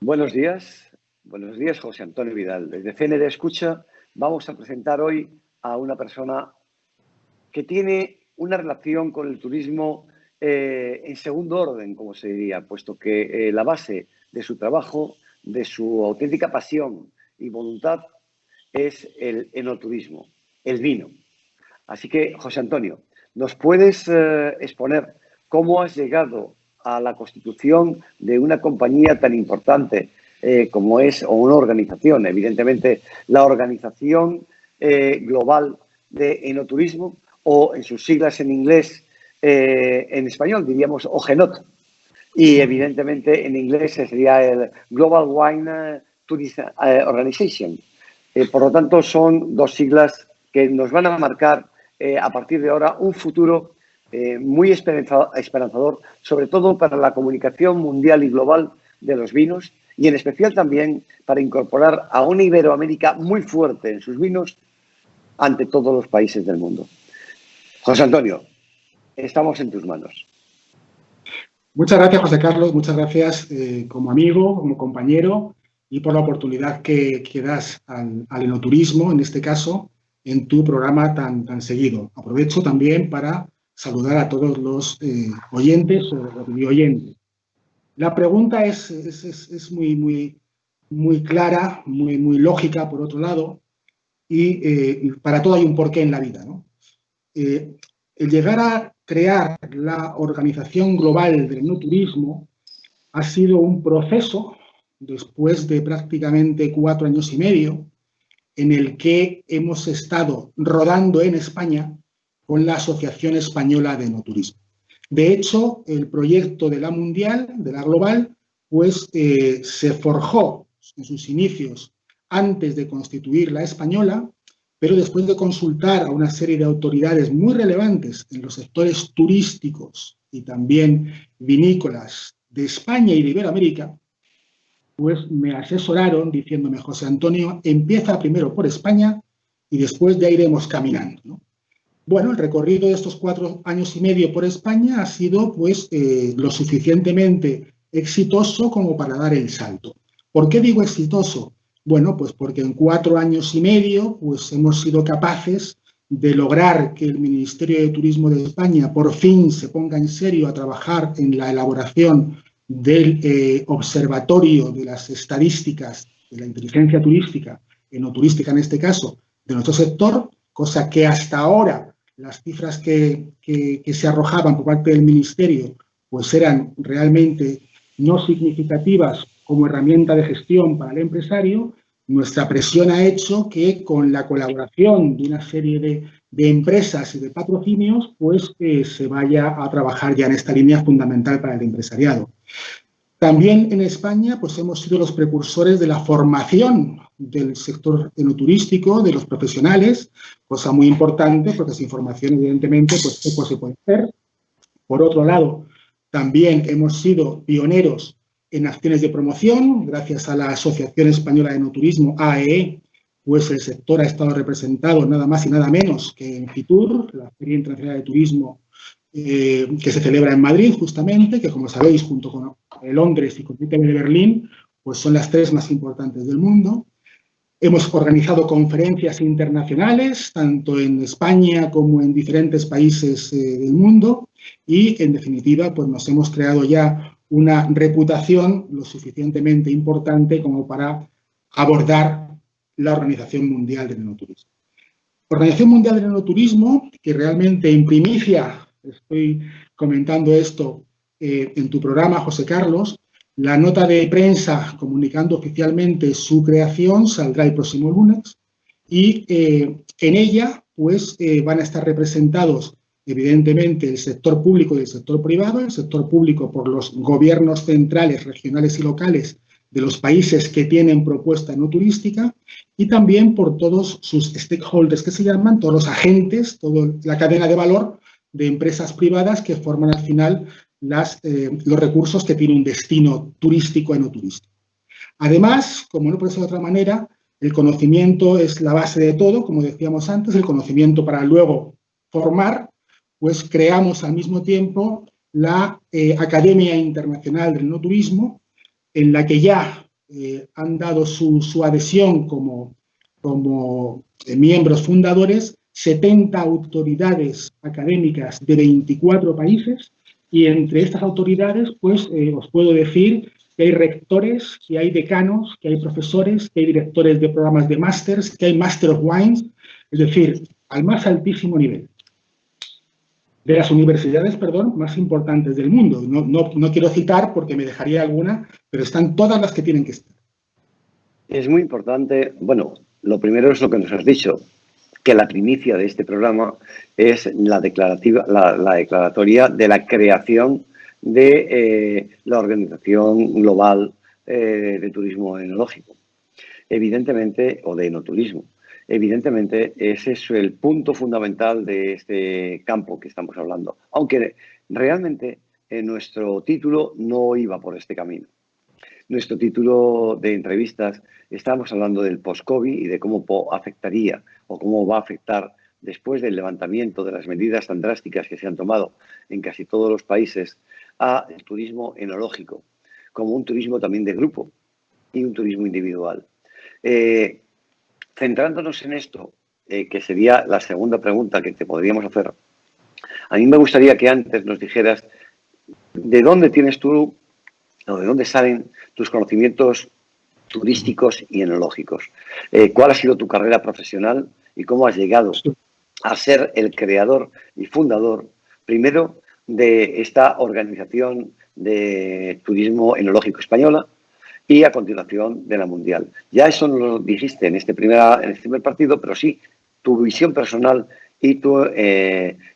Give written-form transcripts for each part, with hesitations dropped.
Buenos días, José Antonio Vidal. Desde CND Escucha vamos a presentar hoy a una persona que tiene una relación con el turismo en segundo orden, como se diría, puesto que la base de su trabajo, de su auténtica pasión y voluntad es el enoturismo, el vino. Así que, José Antonio, ¿nos puedes exponer cómo has llegado a la constitución de una compañía tan importante como es, o una organización, evidentemente, la Organización Global de Enoturismo, o en sus siglas en inglés, en español diríamos OGENOT, y evidentemente en inglés sería el Global Wine Tourism Organization? Por lo tanto, son dos siglas que nos van a marcar a partir de ahora un futuro muy esperanzador, sobre todo para la comunicación mundial y global de los vinos, y en especial también para incorporar a una Iberoamérica muy fuerte en sus vinos ante todos los países del mundo. José Antonio, estamos en tus manos. Muchas gracias, José Carlos. Muchas gracias como amigo, como compañero, y por la oportunidad que das al enoturismo, en este caso, en tu programa tan seguido. Aprovecho también para saludar a todos los oyentes o videoyentes. La pregunta es muy clara, muy lógica, por otro lado, y para todo hay un porqué en la vida, ¿no? El llegar a crear la Organización Global del Enoturismo ha sido un proceso, después de prácticamente 4 años y medio, en el que hemos estado rodando en España con la Asociación Española de Enoturismo. De hecho, el proyecto de la Mundial, de la Global, pues se forjó en sus inicios antes de constituir la Española, pero después de consultar a una serie de autoridades muy relevantes en los sectores turísticos y también vinícolas de España y de Iberoamérica, pues me asesoraron diciéndome: José Antonio, empieza primero por España y después ya iremos caminando, ¿no? Bueno, el recorrido de estos 4 años y medio por España ha sido pues lo suficientemente exitoso como para dar el salto. ¿Por qué digo exitoso? Bueno, pues porque en 4 años y medio pues hemos sido capaces de lograr que el Ministerio de Turismo de España por fin se ponga en serio a trabajar en la elaboración del observatorio de las estadísticas de la inteligencia turística, enoturística en este caso, de nuestro sector, cosa que hasta ahora las cifras que se arrojaban por parte del Ministerio pues eran realmente no significativas como herramienta de gestión para el empresario. Nuestra presión ha hecho que con la colaboración de una serie de empresas y de patrocinios pues se vaya a trabajar ya en esta línea fundamental para el empresariado. También en España pues hemos sido los precursores de la formación del sector enoturístico, de los profesionales, cosa muy importante porque sin formación evidentemente pues poco se puede hacer. Por otro lado, también hemos sido pioneros en acciones de promoción, gracias a la Asociación Española de Enoturismo, AEE, pues el sector ha estado representado nada más y nada menos que en FITUR, la Feria Internacional de Turismo que se celebra en Madrid, justamente, que como sabéis, junto con Londres y con ITB de Berlín, pues son las 3 más importantes del mundo. Hemos organizado conferencias internacionales, tanto en España como en diferentes países del mundo, y, en definitiva, pues nos hemos creado ya una reputación lo suficientemente importante como para abordar la Organización Mundial del Enoturismo. La Organización Mundial del Enoturismo, que realmente en primicia estoy comentando esto en tu programa, José Carlos, la nota de prensa comunicando oficialmente su creación saldrá el próximo lunes y en ella pues van a estar representados evidentemente el sector público y el sector privado, el sector público por los gobiernos centrales, regionales y locales de los países que tienen propuesta no turística y también por todos sus stakeholders que se llaman, todos los agentes, toda la cadena de valor de empresas privadas que forman al final los recursos que tiene un destino turístico y no turístico. Además, como no puede ser de otra manera, el conocimiento es la base de todo, como decíamos antes, el conocimiento para luego formar, pues creamos al mismo tiempo la Academia Internacional del Enoturismo, en la que ya han dado su adhesión como miembros fundadores 70 autoridades académicas de 24 países, y entre estas autoridades, pues os puedo decir que hay rectores, que hay decanos, que hay profesores, que hay directores de programas de másters, que hay Master of Wines, es decir, al más altísimo nivel. De las universidades, perdón, más importantes del mundo. No quiero citar porque me dejaría alguna, pero están todas las que tienen que estar. Es muy importante, bueno, lo primero es lo que nos has dicho, que la primicia de este programa es la declaratoria de la creación de la Organización Global de Turismo Enológico, evidentemente, o de enoturismo. Evidentemente, ese es el punto fundamental de este campo que estamos hablando, aunque realmente nuestro título no iba por este camino. Nuestro título de entrevistas, estábamos hablando del post-COVID y de cómo afectaría o cómo va a afectar después del levantamiento de las medidas tan drásticas que se han tomado en casi todos los países al turismo enológico, como un turismo también de grupo y un turismo individual. Centrándonos en esto, que sería la segunda pregunta que te podríamos hacer, a mí me gustaría que antes nos dijeras de dónde tienes tú o de dónde salen tus conocimientos turísticos y enológicos. ¿Cuál ha sido tu carrera profesional y cómo has llegado a ser el creador y fundador, primero, de esta organización de turismo enológico española y a continuación de la mundial? Ya eso no lo dijiste en este primer partido, pero sí tu visión personal y tu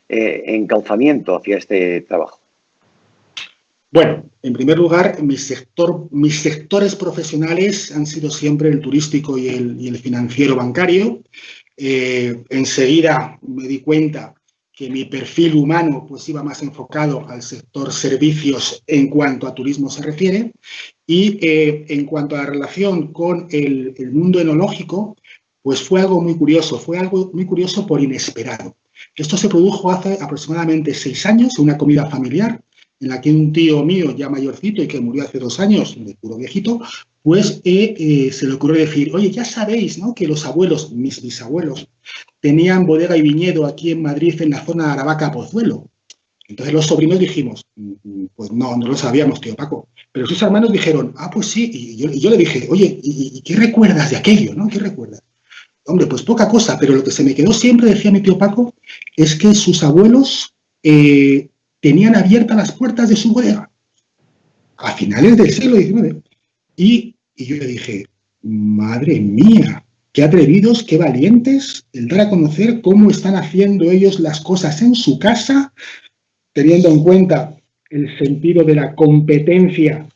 encauzamiento hacia este trabajo. Bueno, en primer lugar, mis sectores profesionales han sido siempre el turístico y el financiero bancario. Enseguida me di cuenta que mi perfil humano pues iba más enfocado al sector servicios en cuanto a turismo se refiere, y en cuanto a la relación con el mundo enológico, pues fue algo muy curioso por inesperado. Esto se produjo hace aproximadamente 6 años en una comida familiar, en la que un tío mío ya mayorcito y que murió hace 2 años, de puro viejito, pues se le ocurrió decir, oye, ya sabéis, ¿no?, que los abuelos, mis bisabuelos, tenían bodega y viñedo aquí en Madrid, en la zona de Aravaca-Pozuelo. Entonces los sobrinos dijimos, pues no lo sabíamos, tío Paco. Pero sus hermanos dijeron, pues sí, y yo le dije, oye, ¿y qué recuerdas de aquello, no? ¿Qué recuerdas? Hombre, pues poca cosa, pero lo que se me quedó siempre, decía mi tío Paco, es que sus abuelos tenían abiertas las puertas de su bodega a finales del siglo XIX. Y yo le dije, madre mía, qué atrevidos, qué valientes, el dar a conocer cómo están haciendo ellos las cosas en su casa, teniendo en cuenta el sentido de la competencia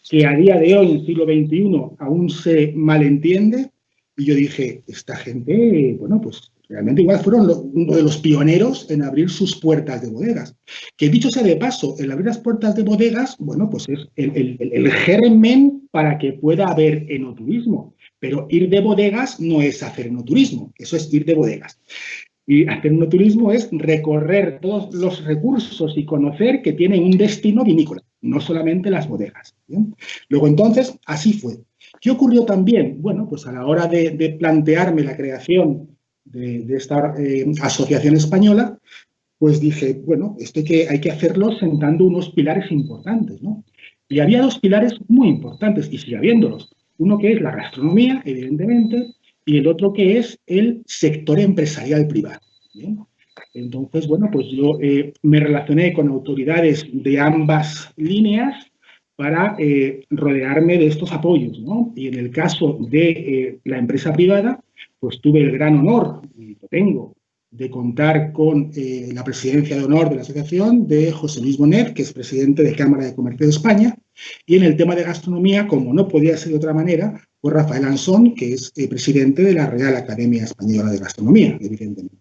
que a día de hoy, en el siglo XXI, aún se malentiende. Y yo dije, esta gente, bueno, pues realmente igual fueron uno de los pioneros en abrir sus puertas de bodegas. Que dicho sea de paso, el abrir las puertas de bodegas, bueno, pues es el germen para que pueda haber enoturismo. Pero ir de bodegas no es hacer enoturismo, eso es ir de bodegas. Y hacer enoturismo es recorrer todos los recursos y conocer que tiene un destino vinícola, no solamente las bodegas. ¿Bien? Luego, entonces, así fue. ¿Qué ocurrió también? Bueno, pues a la hora de plantearme la creación de esta asociación española, pues dije, bueno, esto hay que hacerlo sentando unos pilares importantes, ¿no? Y había 2 pilares muy importantes, y sigue habiéndolos. Uno que es la gastronomía, evidentemente, y el otro que es el sector empresarial privado. ¿Bien? Entonces, bueno, pues yo me relacioné con autoridades de ambas líneas para rodearme de estos apoyos, ¿no? Y en el caso de la empresa privada, pues tuve el gran honor, y lo tengo, de contar con la presidencia de honor de la asociación de José Luis Bonet, que es presidente de Cámara de Comercio de España, y en el tema de gastronomía, como no podía ser de otra manera, pues Rafael Ansón, que es presidente de la Real Academia Española de Gastronomía, evidentemente.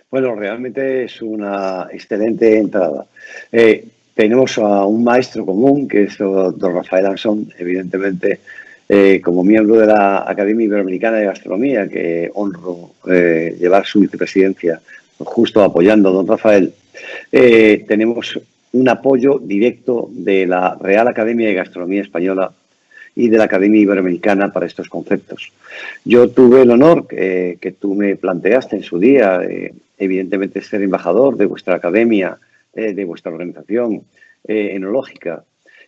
Bueno, realmente es una excelente entrada. Tenemos a un maestro común, que es don Rafael Ansón, evidentemente, como miembro de la Academia Iberoamericana de Gastronomía, que honro llevar su vicepresidencia, justo apoyando a don Rafael. Tenemos un apoyo directo de la Real Academia de Gastronomía Española y de la Academia Iberoamericana para estos conceptos. Yo tuve el honor que tú me planteaste en su día, evidentemente ser embajador de vuestra academia, de vuestra organización enológica,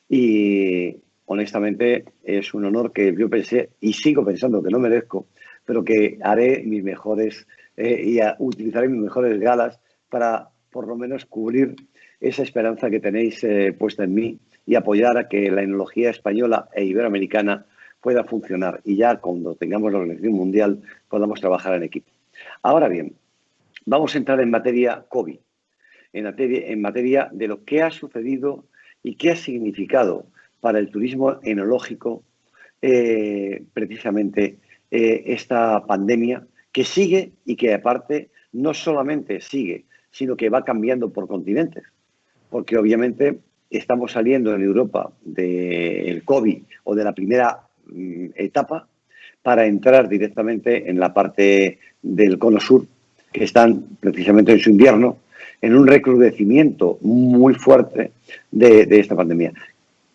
y honestamente es un honor que yo pensé y sigo pensando que no merezco, pero que haré mis mejores utilizaré mis mejores galas para por lo menos cubrir esa esperanza que tenéis puesta en mí y apoyar a que la enología española e iberoamericana pueda funcionar y ya cuando tengamos la Organización Mundial podamos trabajar en equipo. Ahora bien, vamos a entrar en materia COVID, en materia de lo que ha sucedido y qué ha significado para el turismo enológico precisamente esta pandemia que sigue y que aparte no solamente sigue, sino que va cambiando por continentes, porque obviamente estamos saliendo en Europa del COVID o de la primera etapa para entrar directamente en la parte del cono sur, que están precisamente en su invierno, en un recrudecimiento muy fuerte de esta pandemia.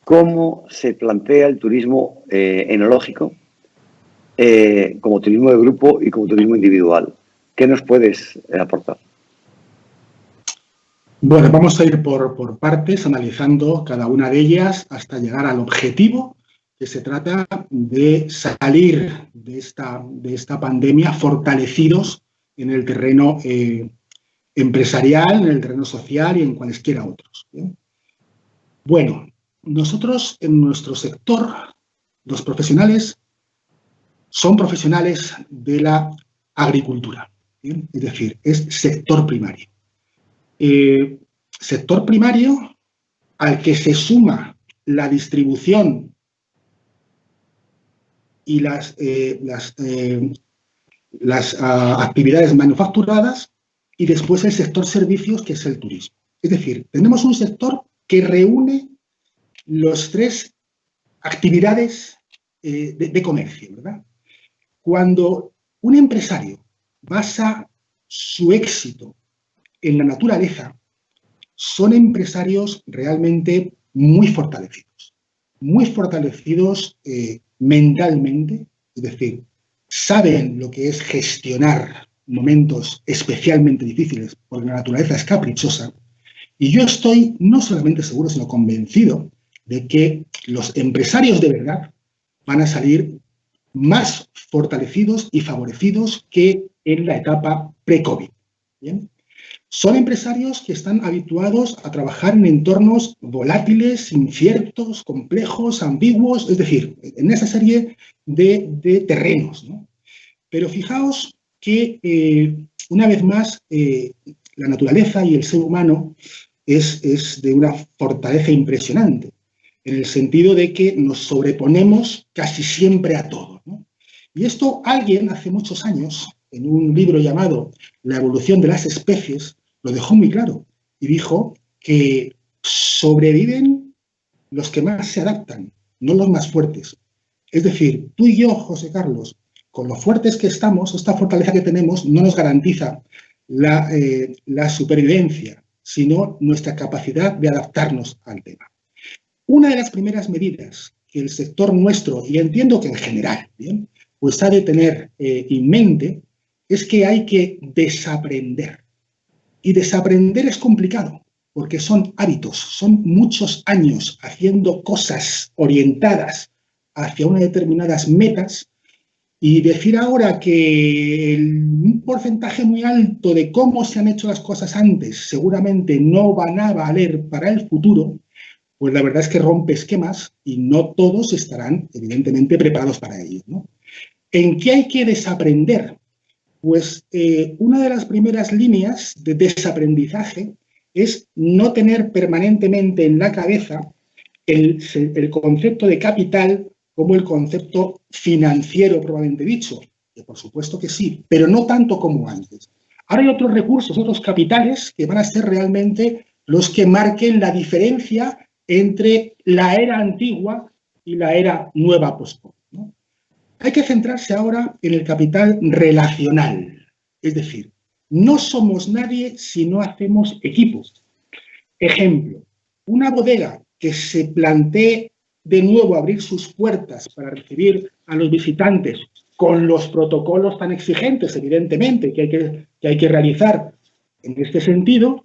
¿Cómo se plantea el turismo enológico como turismo de grupo y como turismo individual? ¿Qué nos puedes aportar? Bueno, vamos a ir por partes, analizando cada una de ellas hasta llegar al objetivo, que se trata de salir de esta pandemia fortalecidos en el terreno empresarial, en el terreno social y en cualesquiera otros. ¿Bien? Bueno, nosotros en nuestro sector, los profesionales, son profesionales de la agricultura, ¿bien? Es decir, es sector primario. Sector primario al que se suma la distribución y las actividades manufacturadas y después el sector servicios, que es el turismo. Es decir, tenemos un sector que reúne las tres actividades de comercio, ¿verdad? Cuando un empresario basa su éxito en la naturaleza, son empresarios realmente muy fortalecidos mentalmente, es decir, saben lo que es gestionar momentos especialmente difíciles, porque la naturaleza es caprichosa, y yo estoy no solamente seguro, sino convencido de que los empresarios de verdad van a salir más fortalecidos y favorecidos que en la etapa pre-COVID. ¿Bien? Son empresarios que están habituados a trabajar en entornos volátiles, inciertos, complejos, ambiguos, es decir, en esa serie de terrenos, ¿no? Pero fijaos que, una vez más, la naturaleza y el ser humano es de una fortaleza impresionante, en el sentido de que nos sobreponemos casi siempre a todo, ¿no? Y esto alguien hace muchos años, en un libro llamado La evolución de las especies, lo dejó muy claro y dijo que sobreviven los que más se adaptan, no los más fuertes. Es decir, tú y yo, José Carlos, con lo fuertes que estamos, esta fortaleza que tenemos no nos garantiza la supervivencia, sino nuestra capacidad de adaptarnos al tema. Una de las primeras medidas que el sector nuestro, y entiendo que en general, ¿bien?, pues ha de tener en mente, es que hay que desaprender. Y desaprender es complicado, porque son hábitos, son muchos años haciendo cosas orientadas hacia unas determinadas metas, y decir ahora que un porcentaje muy alto de cómo se han hecho las cosas antes seguramente no van a valer para el futuro, pues la verdad es que rompe esquemas y no todos estarán evidentemente preparados para ello, ¿no? ¿En qué hay que desaprender? Pues una de las primeras líneas de desaprendizaje es no tener permanentemente en la cabeza el concepto de capital como el concepto financiero propiamente dicho, que por supuesto que sí, pero no tanto como antes. Ahora hay otros recursos, otros capitales que van a ser realmente los que marquen la diferencia entre la era antigua y la era nueva post-COVID, ¿no? Hay que centrarse ahora en el capital relacional, es decir, no somos nadie si no hacemos equipos. Ejemplo, una bodega que se plantee de nuevo abrir sus puertas para recibir a los visitantes con los protocolos tan exigentes, evidentemente, que hay que realizar en este sentido,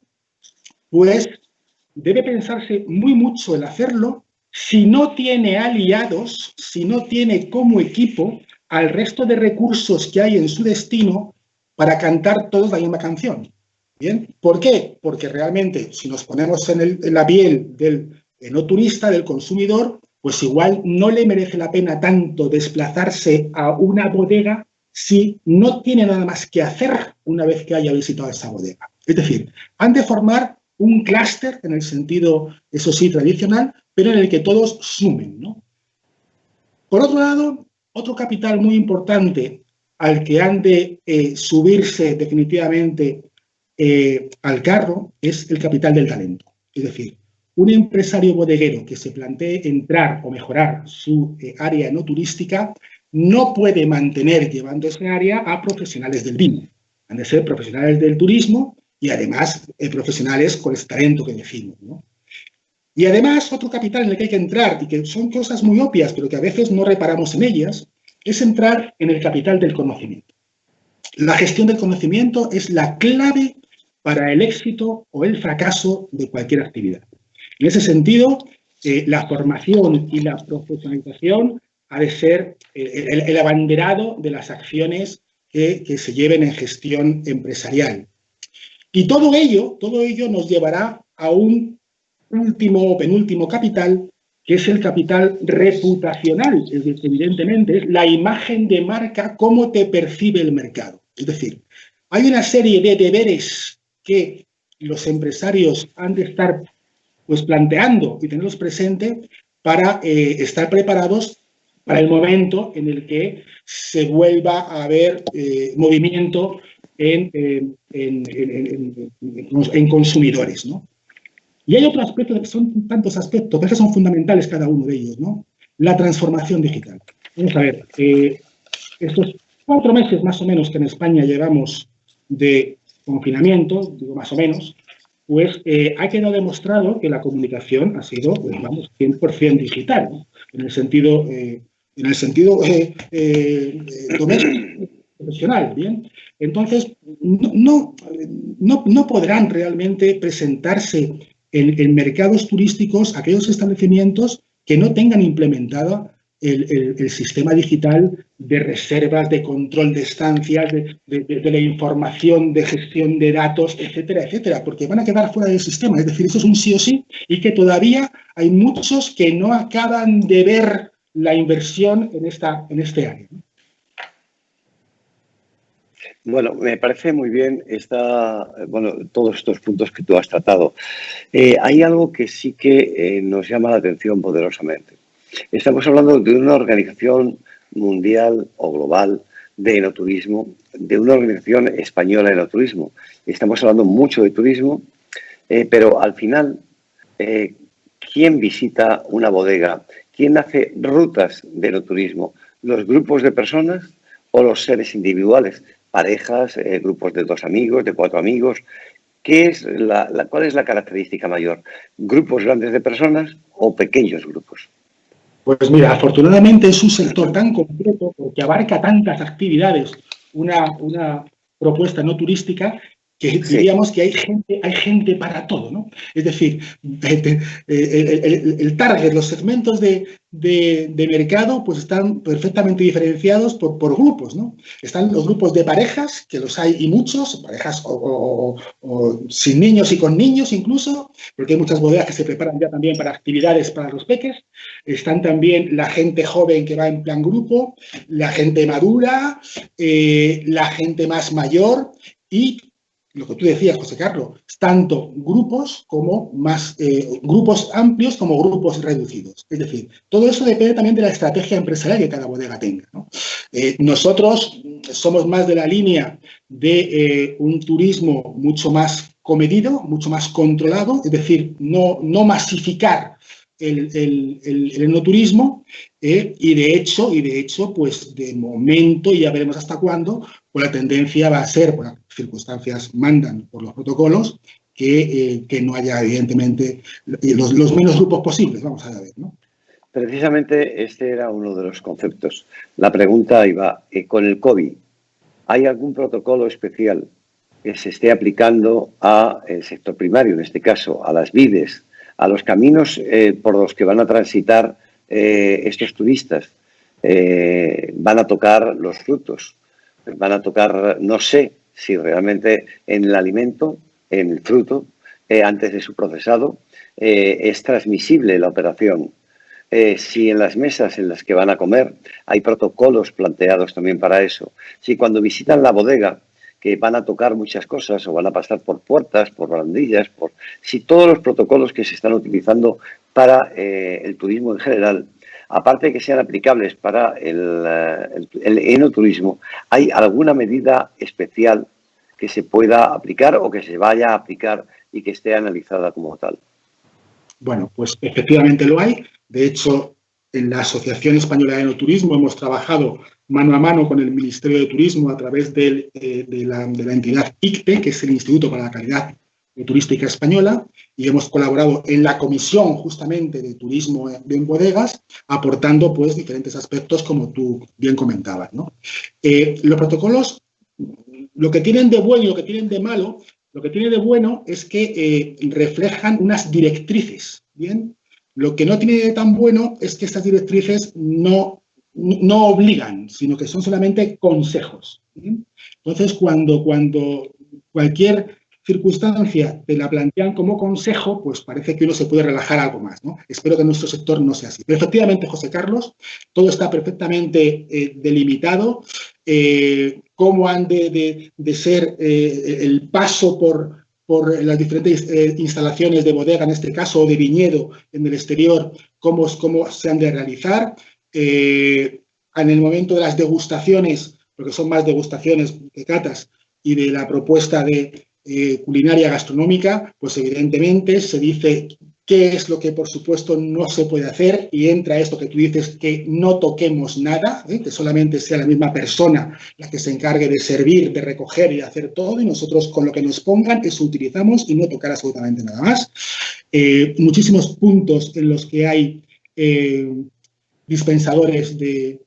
pues debe pensarse muy mucho el hacerlo si no tiene aliados, si no tiene como equipo al resto de recursos que hay en su destino para cantar todos la misma canción. ¿Bien? ¿Por qué? Porque realmente, si nos ponemos en la piel del no turista, del consumidor, pues igual no le merece la pena tanto desplazarse a una bodega si no tiene nada más que hacer una vez que haya visitado esa bodega. Es decir, han de formar un clúster en el sentido, eso sí, tradicional, pero en el que todos sumen, ¿no? Por otro lado, otro capital muy importante al que han de subirse definitivamente al carro es el capital del talento. Es decir, un empresario bodeguero que se plantee entrar o mejorar su área no turística no puede mantener llevando ese área a profesionales del vino. Han de ser profesionales del turismo y además profesionales con ese talento que decimos, ¿no? Y además, otro capital en el que hay que entrar, y que son cosas muy obvias, pero que a veces no reparamos en ellas, es entrar en el capital del conocimiento. La gestión del conocimiento es la clave para el éxito o el fracaso de cualquier actividad. En ese sentido, la formación y la profesionalización ha de ser el abanderado de las acciones que se lleven en gestión empresarial. Y todo ello nos llevará a un último o penúltimo capital, que es el capital reputacional. Es decir, evidentemente, es la imagen de marca, cómo te percibe el mercado. Es decir, hay una serie de deberes que los empresarios han de estar pues, planteando y tenerlos presentes para estar preparados para el momento en el que se vuelva a haber movimiento en consumidores, ¿no? Y hay otro aspecto, son tantos aspectos, pero que son fundamentales cada uno de ellos, ¿no? La transformación digital. Vamos a ver, estos 4 meses más o menos que en España llevamos de confinamiento, digo más o menos, pues ha quedado demostrado que la comunicación ha sido, pues, vamos, 100% digital, ¿no? En el sentido doméstico, profesional, ¿bien? Entonces, no podrán realmente presentarse en mercados turísticos aquellos establecimientos que no tengan implementado el sistema digital de reservas, de control de estancias, de la información, de gestión de datos, etcétera, etcétera, porque van a quedar fuera del sistema. Es decir, eso es un sí o sí, y que todavía hay muchos que no acaban de ver la inversión en este área, ¿no? Bueno, me parece muy bien todos estos puntos que tú has tratado. Hay algo que sí que nos llama la atención poderosamente. Estamos hablando de una organización mundial o global de enoturismo, de una organización española de enoturismo. Estamos hablando mucho de turismo, pero al final, ¿quién visita una bodega? ¿Quién hace rutas de enoturismo? ¿Los grupos de personas o los seres individuales? Parejas, grupos de 2 amigos, de 4 amigos. ¿Cuál es la característica mayor? ¿Grupos grandes de personas o pequeños grupos? Pues mira, afortunadamente es un sector tan completo porque abarca tantas actividades, una propuesta no turística, que diríamos que hay gente para todo, ¿no? Es decir, el target, los segmentos de mercado, pues están perfectamente diferenciados por grupos, ¿no? Están los grupos de parejas, que los hay y muchos, parejas o sin niños y con niños incluso, porque hay muchas bodegas que se preparan ya también para actividades para los peques. Están también la gente joven que va en plan grupo, la gente madura, la gente más mayor y lo que tú decías, José Carlos, tanto grupos como grupos amplios como grupos reducidos. Es decir, todo eso depende también de la estrategia empresarial que cada bodega tenga, ¿no? Nosotros somos más de la línea de un turismo mucho más comedido, mucho más controlado, es decir, no masificar el enoturismo, y de hecho, pues de momento, y ya veremos hasta cuándo, pues la tendencia va a ser, por las circunstancias mandan por los protocolos, que no haya evidentemente los menos grupos posibles, vamos a ver, ¿no? Precisamente este era uno de los conceptos. La pregunta iba, con el COVID, ¿hay algún protocolo especial que se esté aplicando al sector primario, en este caso, a las vides, a los caminos por los que van a transitar estos turistas? Van a tocar los frutos, van a tocar, no sé si realmente en el alimento, en el fruto, antes de su procesado, es transmisible la operación. Si en las mesas en las que van a comer hay protocolos planteados también para eso. Si cuando visitan la bodega, que van a tocar muchas cosas o van a pasar por puertas, por barandillas, si todos los protocolos que se están utilizando para el turismo en general, aparte de que sean aplicables para el enoturismo, ¿hay alguna medida especial que se pueda aplicar o que se vaya a aplicar y que esté analizada como tal? Bueno, pues efectivamente lo hay. De hecho, en la Asociación Española de Enoturismo hemos trabajado mano a mano con el Ministerio de Turismo a través de la entidad ICTE, que es el Instituto para la Calidad Turística Española, y hemos colaborado en la comisión justamente de turismo en bodegas, aportando pues diferentes aspectos como tú bien comentabas, ¿no? Los protocolos, lo que tienen de bueno y lo que tienen de malo, lo que tiene de bueno es que reflejan unas directrices, ¿bien? Lo que no tiene de tan bueno es que estas directrices no obligan, sino que son solamente consejos, ¿bien? Entonces, cuando cualquier circunstancia te la plantean como consejo, pues parece que uno se puede relajar algo más, ¿no? Espero que en nuestro sector no sea así. Pero efectivamente, José Carlos, todo está perfectamente delimitado. Cómo han de ser el paso por las diferentes instalaciones de bodega, en este caso, o de viñedo en el exterior, cómo se han de realizar. En el momento de las degustaciones, porque son más degustaciones que catas, y de la propuesta de culinaria gastronómica, pues evidentemente se dice qué es lo que, por supuesto, no se puede hacer, y entra esto que tú dices, que no toquemos nada, que solamente sea la misma persona la que se encargue de servir, de recoger y de hacer todo, y nosotros con lo que nos pongan eso utilizamos y no tocar absolutamente nada más. Muchísimos puntos en los que hay dispensadores de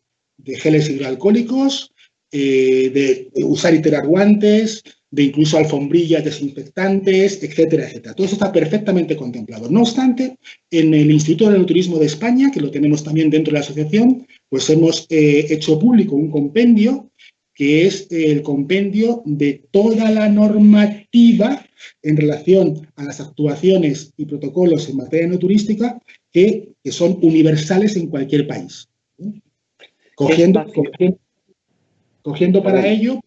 geles hidroalcohólicos, de usar y tirar guantes, de incluso alfombrillas desinfectantes, etcétera, etcétera. Todo eso está perfectamente contemplado. No obstante, en el Instituto de Enoturismo de España, que lo tenemos también dentro de la asociación, pues hemos hecho público un compendio, que es el compendio de toda la normativa en relación a las actuaciones y protocolos en materia enoturística que son universales en cualquier país. Cogiendo para ello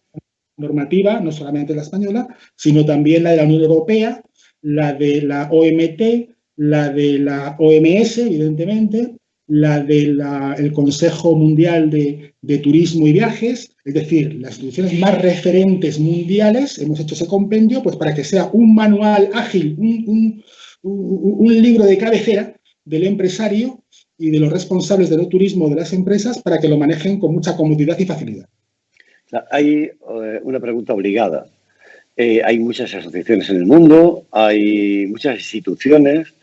normativa, no solamente la española, sino también la de la Unión Europea, la de la OMT, la de la OMS, evidentemente, la del Consejo Mundial de Turismo y Viajes, es decir, las instituciones más referentes mundiales. Hemos hecho ese compendio pues para que sea un manual ágil, un libro de cabecera del empresario y de los responsables del turismo de las empresas para que lo manejen con mucha comodidad y facilidad. Hay una pregunta obligada. Hay muchas asociaciones en el mundo, hay muchas instituciones,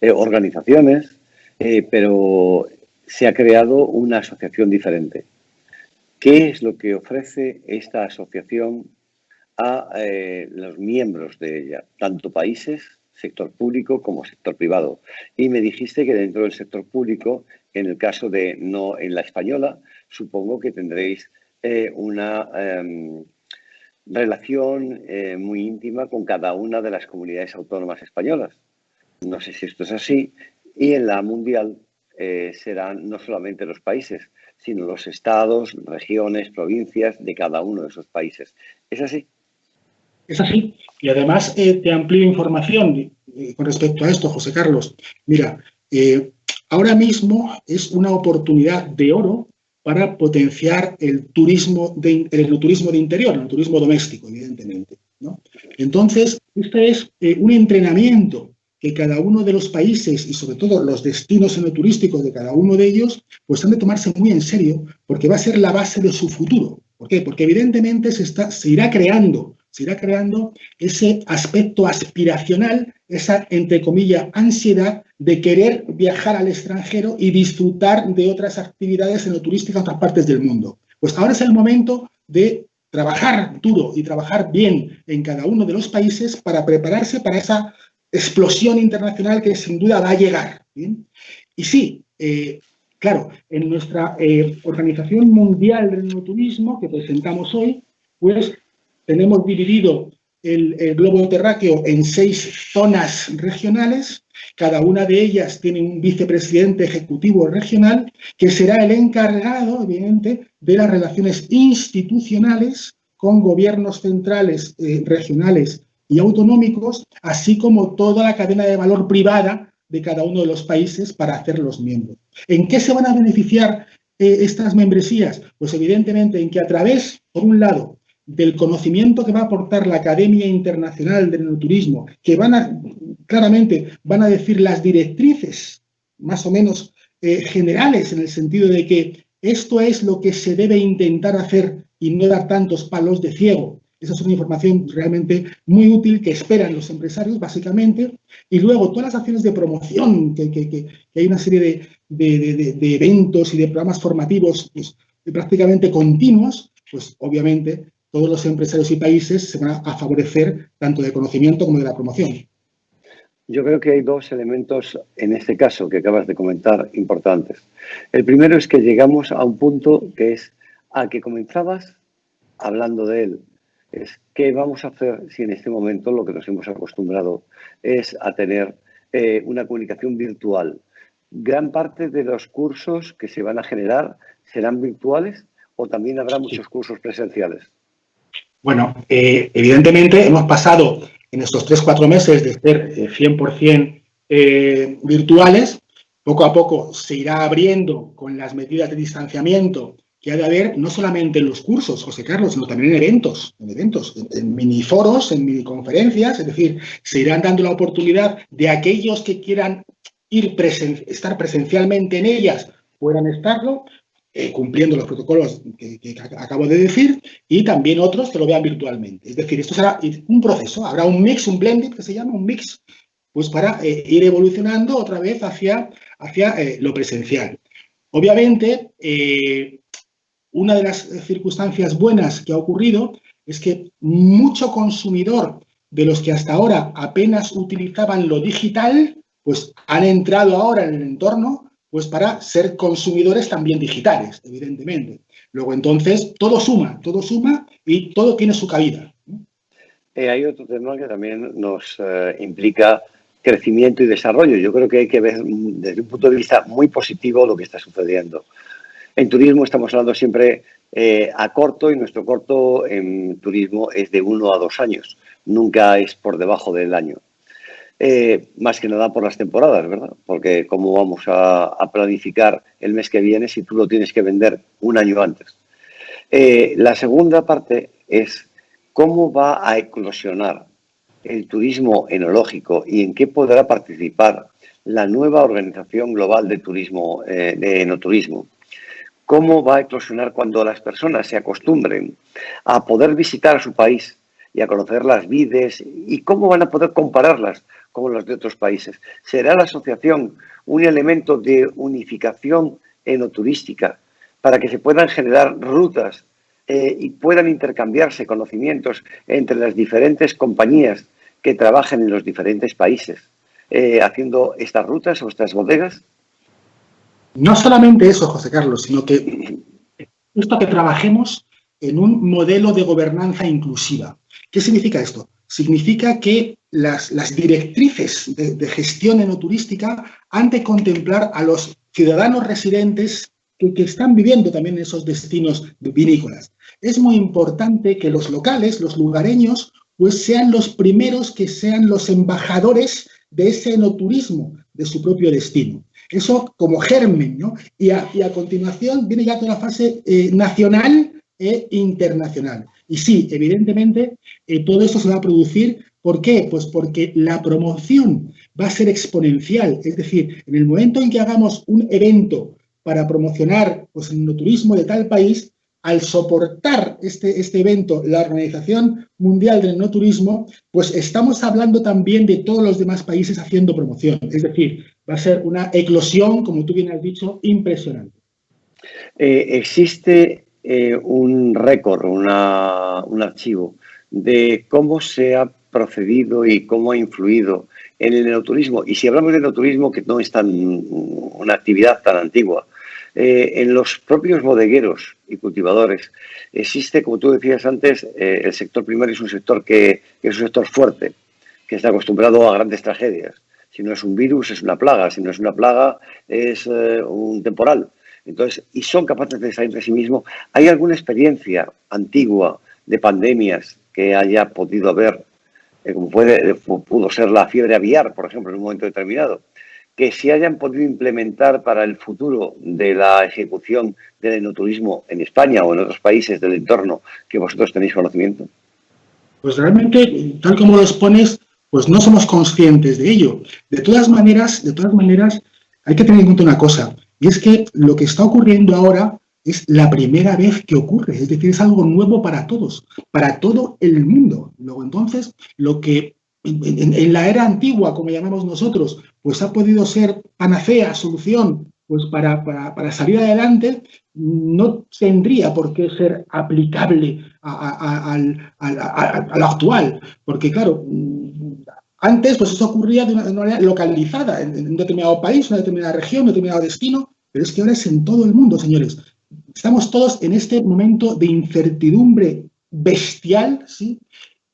organizaciones, pero se ha creado una asociación diferente. ¿Qué es lo que ofrece esta asociación a los miembros de ella, tanto países, sector público como sector privado? Y me dijiste que dentro del sector público, en el caso de no en la española, supongo que tendréis una relación muy íntima con cada una de las comunidades autónomas españolas. No sé si esto es así. Y en la mundial serán no solamente los países, sino los estados, regiones, provincias de cada uno de esos países. ¿Es así? Es así. Y además te amplío información con respecto a esto, José Carlos. Mira, ahora mismo es una oportunidad de oro para potenciar el turismo de interior, el turismo doméstico, evidentemente, ¿no? Entonces, este es un entrenamiento que cada uno de los países y sobre todo los destinos enoturísticos de cada uno de ellos, pues han de tomarse muy en serio, porque va a ser la base de su futuro. ¿Por qué? Porque evidentemente se irá creando ese aspecto aspiracional, esa, entre comillas, ansiedad de querer viajar al extranjero y disfrutar de otras actividades enoturísticas en otras partes del mundo. Pues ahora es el momento de trabajar duro y trabajar bien en cada uno de los países para prepararse para esa explosión internacional que sin duda va a llegar. ¿Bien? Y sí, claro, en nuestra Organización Mundial del Enoturismo que presentamos hoy, pues tenemos dividido el globo terráqueo en 6 zonas regionales. Cada una de ellas tiene un vicepresidente ejecutivo regional que será el encargado, evidentemente, de las relaciones institucionales con gobiernos centrales, regionales y autonómicos, así como toda la cadena de valor privada de cada uno de los países para hacerlos miembros. ¿En qué se van a beneficiar estas membresías? Pues evidentemente en que a través, por un lado, del conocimiento que va a aportar la Academia Internacional del Enoturismo, que claramente van a decir las directrices más o menos generales, en el sentido de que esto es lo que se debe intentar hacer y no dar tantos palos de ciego. Esa es una información realmente muy útil que esperan los empresarios, básicamente. Y luego todas las acciones de promoción, que hay una serie de eventos y de programas formativos pues, prácticamente continuos, pues obviamente todos los empresarios y países se van a favorecer tanto de conocimiento como de la promoción. Yo creo que hay 2 elementos en este caso que acabas de comentar importantes. El primero es que llegamos a un punto que es al que comenzabas hablando de él. Es qué vamos a hacer si en este momento lo que nos hemos acostumbrado es a tener una comunicación virtual. Gran parte de los cursos que se van a generar serán virtuales o también habrá muchos cursos presenciales. Bueno, evidentemente hemos pasado en estos 3-4 meses de ser 100% virtuales. Poco a poco se irá abriendo con las medidas de distanciamiento que ha de haber, no solamente en los cursos, José Carlos, sino también en eventos, en miniforos, en miniconferencias. Es decir, se irán dando la oportunidad de aquellos que quieran estar presencialmente en ellas, puedan estarlo, cumpliendo los protocolos que acabo de decir, y también otros que lo vean virtualmente. Es decir, esto será un proceso, habrá un mix, un blended que se llama, un mix, pues para ir evolucionando otra vez hacia lo presencial. Obviamente, una de las circunstancias buenas que ha ocurrido es que mucho consumidor de los que hasta ahora apenas utilizaban lo digital, pues han entrado ahora en el entorno pues para ser consumidores también digitales, evidentemente. Luego, entonces, todo suma y todo tiene su cabida. Hay otro tema que también nos implica crecimiento y desarrollo. Yo creo que hay que ver desde un punto de vista muy positivo lo que está sucediendo. En turismo estamos hablando siempre a corto y nuestro corto en turismo es de 1 a 2 años. Nunca es por debajo del año. Más que nada por las temporadas, ¿verdad? Porque cómo vamos a planificar el mes que viene si tú lo tienes que vender un año antes. La segunda parte es cómo va a eclosionar el turismo enológico y en qué podrá participar la nueva Organización Global de Turismo, de Enoturismo. Cómo va a eclosionar cuando las personas se acostumbren a poder visitar a su país y a conocer las vides y cómo van a poder compararlas con las de otros países. ¿Será la asociación un elemento de unificación enoturística para que se puedan generar rutas y puedan intercambiarse conocimientos entre las diferentes compañías que trabajan en los diferentes países haciendo estas rutas o estas bodegas? No solamente eso, José Carlos, sino que esto que trabajemos en un modelo de gobernanza inclusiva. ¿Qué significa esto? Significa que las directrices de gestión enoturística han de contemplar a los ciudadanos residentes que están viviendo también en esos destinos vinícolas. Es muy importante que los locales, los lugareños, pues sean los primeros que sean los embajadores de ese enoturismo de su propio destino. Eso como germen, ¿no? Y a continuación viene ya toda la fase nacional e internacional. Y sí, evidentemente, todo esto se va a producir. ¿Por qué? Pues porque la promoción va a ser exponencial. Es decir, en el momento en que hagamos un evento para promocionar pues, el enoturismo de tal país, al soportar este evento, la Organización Mundial del Enoturismo, pues estamos hablando también de todos los demás países haciendo promoción. Es decir, va a ser una eclosión, como tú bien has dicho, impresionante. Existe un récord, un archivo de cómo se ha procedido y cómo ha influido en el enoturismo. Y si hablamos de enoturismo, que no es una actividad tan antigua, en los propios bodegueros y cultivadores existe, como tú decías antes, el sector primario es un sector que es un sector fuerte, que está acostumbrado a grandes tragedias. Si no es un virus, es una plaga. Si no es una plaga, es un temporal. Entonces, y son capaces de salir de sí mismos. ¿Hay alguna experiencia antigua de pandemias que haya podido haber, como pudo ser la fiebre aviar, por ejemplo, en un momento determinado, que se hayan podido implementar para el futuro de la ejecución del enoturismo en España o en otros países del entorno que vosotros tenéis conocimiento? Pues realmente, tal como lo expones, pues no somos conscientes de ello. De todas maneras, hay que tener en cuenta una cosa, y es que lo que está ocurriendo ahora es la primera vez que ocurre, es decir, es algo nuevo para todos, para todo el mundo. Luego, entonces, lo que en la era antigua, como llamamos nosotros, pues ha podido ser panacea, solución, pues para salir adelante, no tendría por qué ser aplicable a lo actual, porque claro, antes pues eso ocurría de una manera localizada en un determinado país, una determinada región, un determinado destino, pero es que ahora es en todo el mundo, señores. Estamos todos en este momento de incertidumbre bestial, ¿sí?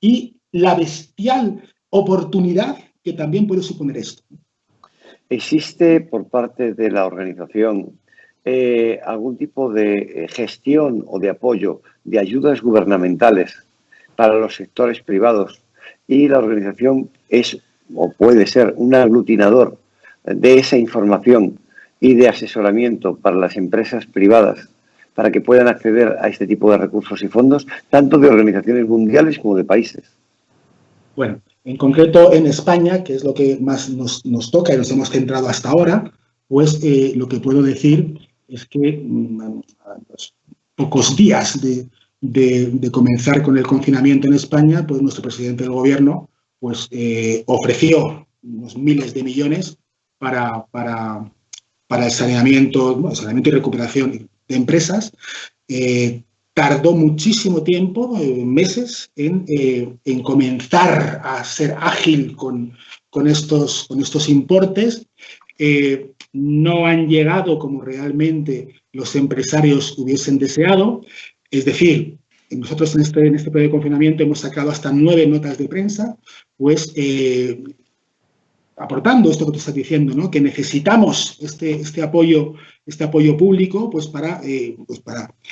Y la bestial oportunidad que también puede suponer esto. ¿Existe por parte de la organización algún tipo de gestión o de apoyo de ayudas gubernamentales para los sectores privados? Y la organización es o puede ser un aglutinador de esa información y de asesoramiento para las empresas privadas para que puedan acceder a este tipo de recursos y fondos, tanto de organizaciones mundiales como de países. Bueno, en concreto en España, que es lo que más nos toca y nos hemos centrado hasta ahora, pues lo que puedo decir es que a los pocos días de comenzar con el confinamiento en España, pues nuestro presidente del gobierno pues, ofreció unos miles de millones para el saneamiento y recuperación de empresas. Tardó muchísimo tiempo, meses, en comenzar a ser ágil con estos importes. No han llegado como realmente los empresarios hubiesen deseado. Es decir, nosotros en este periodo de confinamiento hemos sacado hasta 9 notas de prensa, pues aportando esto que tú estás diciendo, ¿no? Que necesitamos este apoyo público pues para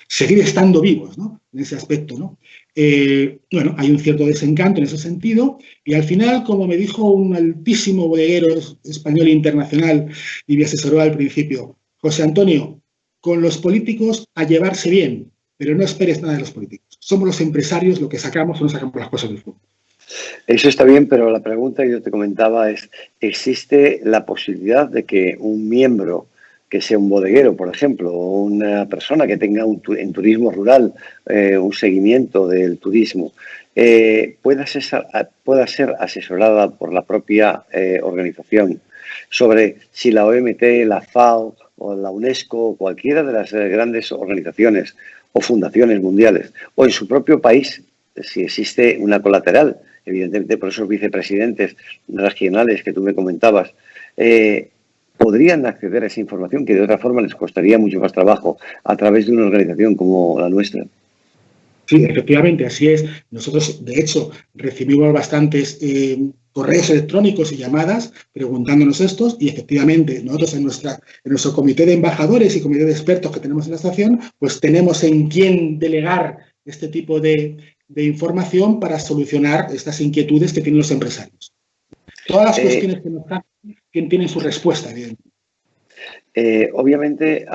seguir estando vivos, ¿no? En ese aspecto, ¿no? Bueno, hay un cierto desencanto en ese sentido y al final, como me dijo un altísimo bodeguero español internacional y me asesoró al principio, José Antonio, con los políticos a llevarse bien, pero no esperes nada de los políticos. Somos los empresarios lo que sacamos o no sacamos las cosas del fútbol. Eso está bien, pero la pregunta que yo te comentaba es, ¿existe la posibilidad de que un miembro que sea un bodeguero, por ejemplo, o una persona que tenga en turismo rural un seguimiento del turismo, pueda ser asesorada por la propia organización sobre si la OMT, la FAO o la UNESCO o cualquiera de las grandes organizaciones o fundaciones mundiales o en su propio país, si existe una colateral, evidentemente por esos vicepresidentes regionales que tú me comentabas, podrían acceder a esa información que de otra forma les costaría mucho más trabajo a través de una organización como la nuestra. Sí, efectivamente, así es. Nosotros, de hecho, recibimos bastantes correos electrónicos y llamadas preguntándonos estos y efectivamente nosotros en nuestro comité de embajadores y comité de expertos que tenemos en la estación, pues tenemos en quién delegar este tipo de información para solucionar estas inquietudes que tienen los empresarios. Todas las cuestiones que nos hacen tienen su respuesta, evidentemente. Obviamente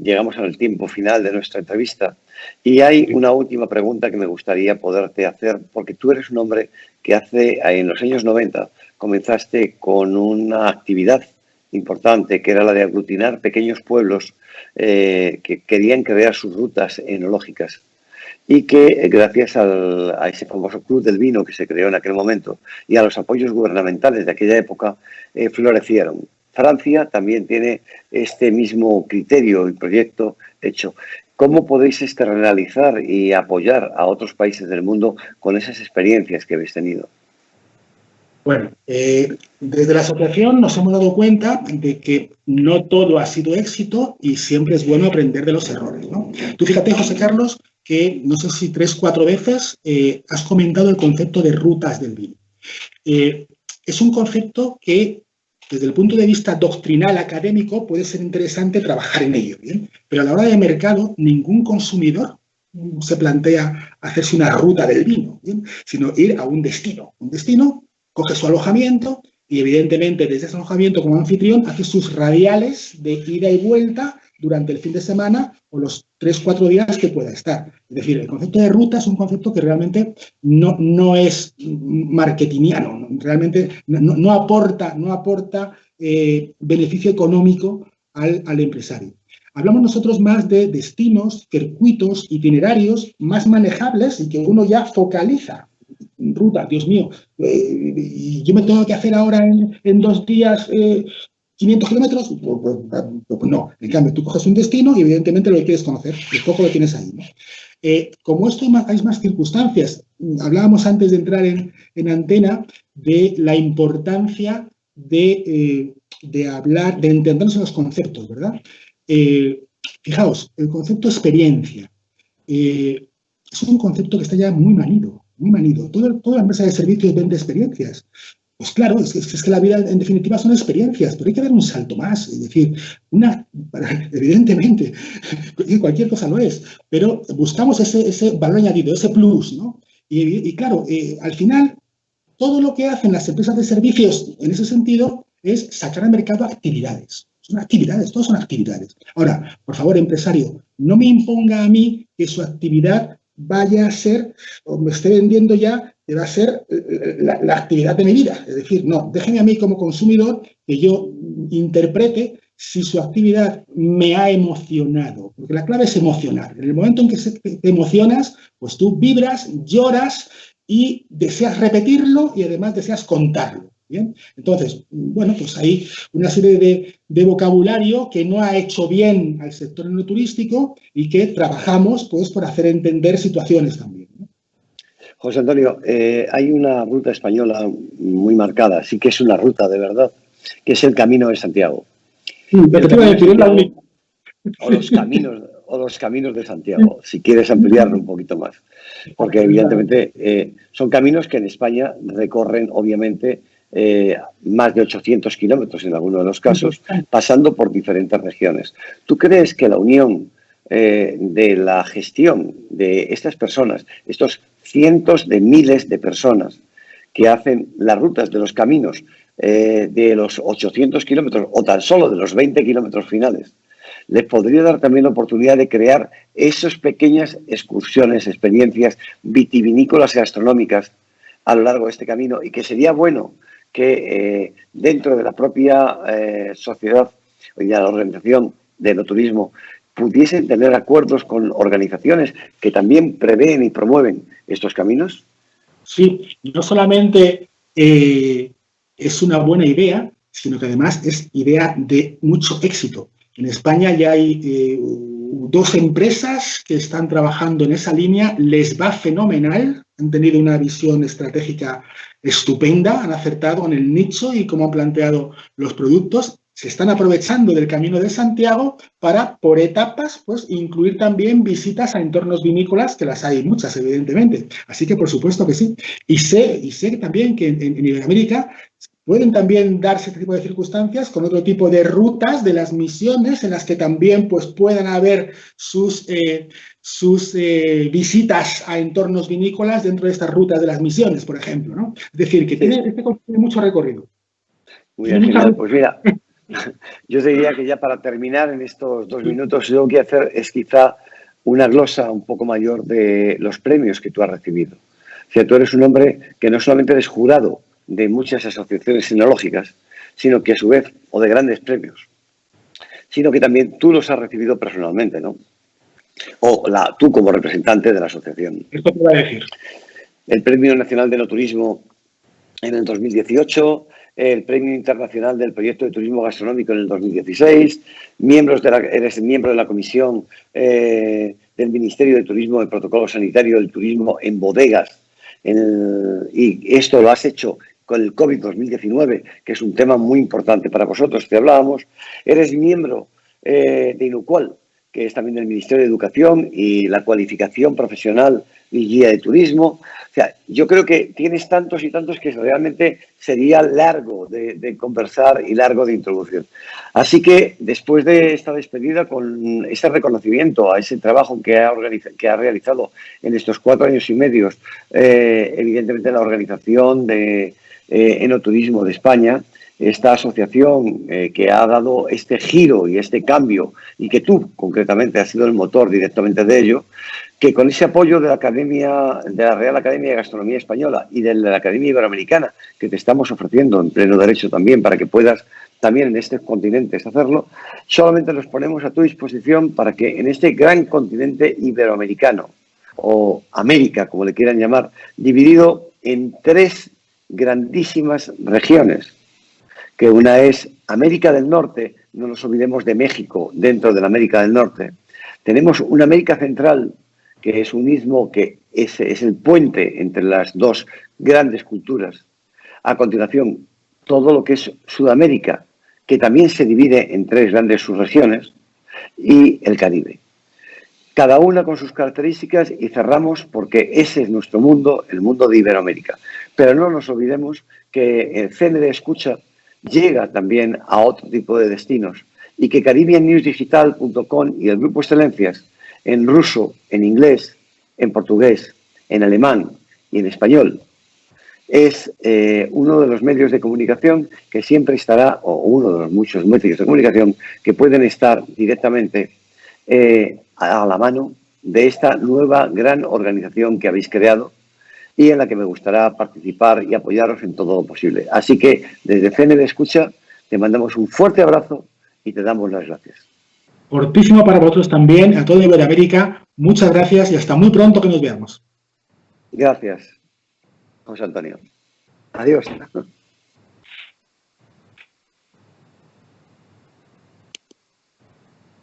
llegamos al tiempo final de nuestra entrevista y hay una última pregunta que me gustaría poderte hacer, porque tú eres un hombre que en los años 90 comenzaste con una actividad importante que era la de aglutinar pequeños pueblos que querían crear sus rutas enológicas y que gracias a ese famoso Club del Vino que se creó en aquel momento y a los apoyos gubernamentales de aquella época florecieron. Francia también tiene este mismo criterio y proyecto hecho. ¿Cómo podéis externalizar y apoyar a otros países del mundo con esas experiencias que habéis tenido? Bueno, desde la asociación nos hemos dado cuenta de que no todo ha sido éxito y siempre es bueno aprender de los errores, ¿no? Tú fíjate, José Carlos, que no sé si 3 o 4 veces has comentado el concepto de rutas del vino. Es un concepto que, desde el punto de vista doctrinal académico, puede ser interesante trabajar en ello, ¿bien? Pero a la hora de mercado, ningún consumidor se plantea hacerse una ruta del vino, ¿bien? Sino ir a un destino. Un destino, coge su alojamiento y, evidentemente, desde ese alojamiento como anfitrión, hace sus radiales de ida y vuelta durante el fin de semana o los 3 o 4 días que pueda estar. Es decir, el concepto de ruta es un concepto que realmente no es marketingiano, realmente no aporta beneficio económico al empresario. Hablamos nosotros más de destinos, circuitos, itinerarios más manejables y que uno ya focaliza. Ruta, Dios mío, y yo me tengo que hacer ahora en 2 días 500 kilómetros, pues no. En cambio, tú coges un destino y evidentemente lo que quieres conocer, el foco lo tienes ahí, ¿no? Como esto hay más circunstancias, hablábamos antes de entrar en antena de la importancia de hablar, de entendernos en los conceptos, ¿verdad? Fijaos, el concepto experiencia es un concepto que está ya muy manido, muy manido. Toda la empresa de servicios vende experiencias. Pues claro, es que la vida en definitiva son experiencias, pero hay que dar un salto más. Es decir, evidentemente, cualquier cosa lo es, pero buscamos ese valor añadido, ese plus, ¿no? Y claro, al final, todo lo que hacen las empresas de servicios en ese sentido es sacar al mercado actividades. Son actividades, todas son actividades. Ahora, por favor, empresario, no me imponga a mí que su actividad vaya a ser, o me esté vendiendo ya, que va a ser la actividad de mi vida. Es decir, no, déjeme a mí como consumidor que yo interprete si su actividad me ha emocionado. Porque la clave es emocionar. En el momento en que te emocionas, pues tú vibras, lloras y deseas repetirlo y además deseas contarlo. ¿Bien? Entonces, bueno, pues hay una serie de vocabulario que no ha hecho bien al sector enoturístico y que trabajamos pues por hacer entender situaciones también, ¿no? José Antonio, hay una ruta española muy marcada, sí que es una ruta de verdad, que es el Camino de Santiago. Sí, pero te iba a decir, es la única. O los caminos de Santiago, si quieres ampliarlo un poquito más. Porque evidentemente son caminos que en España recorren, obviamente, más de 800 kilómetros en algunos de los casos, pasando por diferentes regiones. ¿Tú crees que la unión de la gestión de estas personas, estos cientos de miles de personas que hacen las rutas de los caminos de los 800 kilómetros o tan solo de los 20 kilómetros finales, les podría dar también la oportunidad de crear esas pequeñas excursiones, experiencias vitivinícolas y gastronómicas a lo largo de este camino, y que sería bueno que dentro de la propia sociedad y de la organización de enoturismo pudiesen tener acuerdos con organizaciones que también prevén y promueven estos caminos? Sí, no solamente es una buena idea, sino que además es idea de mucho éxito. En España ya hay 2 empresas que están trabajando en esa línea, les va fenomenal, han tenido una visión estratégica estupenda, han acertado en el nicho y cómo han planteado los productos. Se están aprovechando del Camino de Santiago para, por etapas, pues incluir también visitas a entornos vinícolas, que las hay muchas, evidentemente. Así que, por supuesto que sí. Y sé también que en Iberoamérica pueden también darse este tipo de circunstancias con otro tipo de rutas de las misiones en las que también pues, puedan haber sus visitas a entornos vinícolas dentro de estas rutas de las misiones, por ejemplo, ¿no? Es decir, que tiene mucho recorrido. Muy bien, genial. Pues mira, yo te diría que ya para terminar en estos 2 minutos, lo que hacer es quizá una glosa un poco mayor de los premios que tú has recibido. O sea, tú eres un hombre que no solamente eres jurado de muchas asociaciones enológicas, sino que a su vez, o de grandes premios, sino que también tú los has recibido personalmente, ¿no? O tú como representante de la asociación. Esto te voy a decir. El Premio Nacional de Enoturismo en el 2018, el Premio Internacional del Proyecto de Turismo Gastronómico en el 2016, eres miembro de la Comisión del Ministerio de Turismo del Protocolo Sanitario del Turismo en Bodegas, y esto lo has hecho con el COVID 2019, que es un tema muy importante para vosotros, te hablábamos. Eres miembro de INUCUAL, que es también del Ministerio de Educación, y la cualificación profesional y guía de turismo. O sea, yo creo que tienes tantos y tantos que realmente sería largo de conversar y largo de introducir. Así que después de esta despedida, con ese reconocimiento a ese trabajo que ha realizado en estos 4 años y medio, evidentemente la organización de Enoturismo de España, esta asociación que ha dado este giro y este cambio, y que tú concretamente has sido el motor directamente de ello, que con ese apoyo de la Real Academia de Gastronomía Española y de la Academia Iberoamericana, que te estamos ofreciendo en pleno derecho también para que puedas también en este continente hacerlo, solamente nos ponemos a tu disposición para que en este gran continente iberoamericano, o América, como le quieran llamar, dividido en 3 grandísimas regiones, que una es América del Norte, no nos olvidemos de México dentro de la América del Norte. Tenemos una América Central, que es un istmo que es el puente entre las 2 grandes culturas. A continuación, todo lo que es Sudamérica, que también se divide en 3 grandes subregiones, y el Caribe. Cada una con sus características, y cerramos porque ese es nuestro mundo, el mundo de Iberoamérica. Pero no nos olvidemos que el CND Escucha llega también a otro tipo de destinos, y que CaribbeanNewsDigital.com y el Grupo Excelencias, en ruso, en inglés, en portugués, en alemán y en español, es uno de los medios de comunicación que siempre estará, o uno de los muchos medios de comunicación que pueden estar directamente a la mano de esta nueva gran organización que habéis creado, y en la que me gustará participar y apoyaros en todo lo posible. Así que desde CND Escucha te mandamos un fuerte abrazo y te damos las gracias. Fortísimo para vosotros también, a toda Iberoamérica. Muchas gracias y hasta muy pronto que nos veamos. Gracias, José Antonio. Adiós.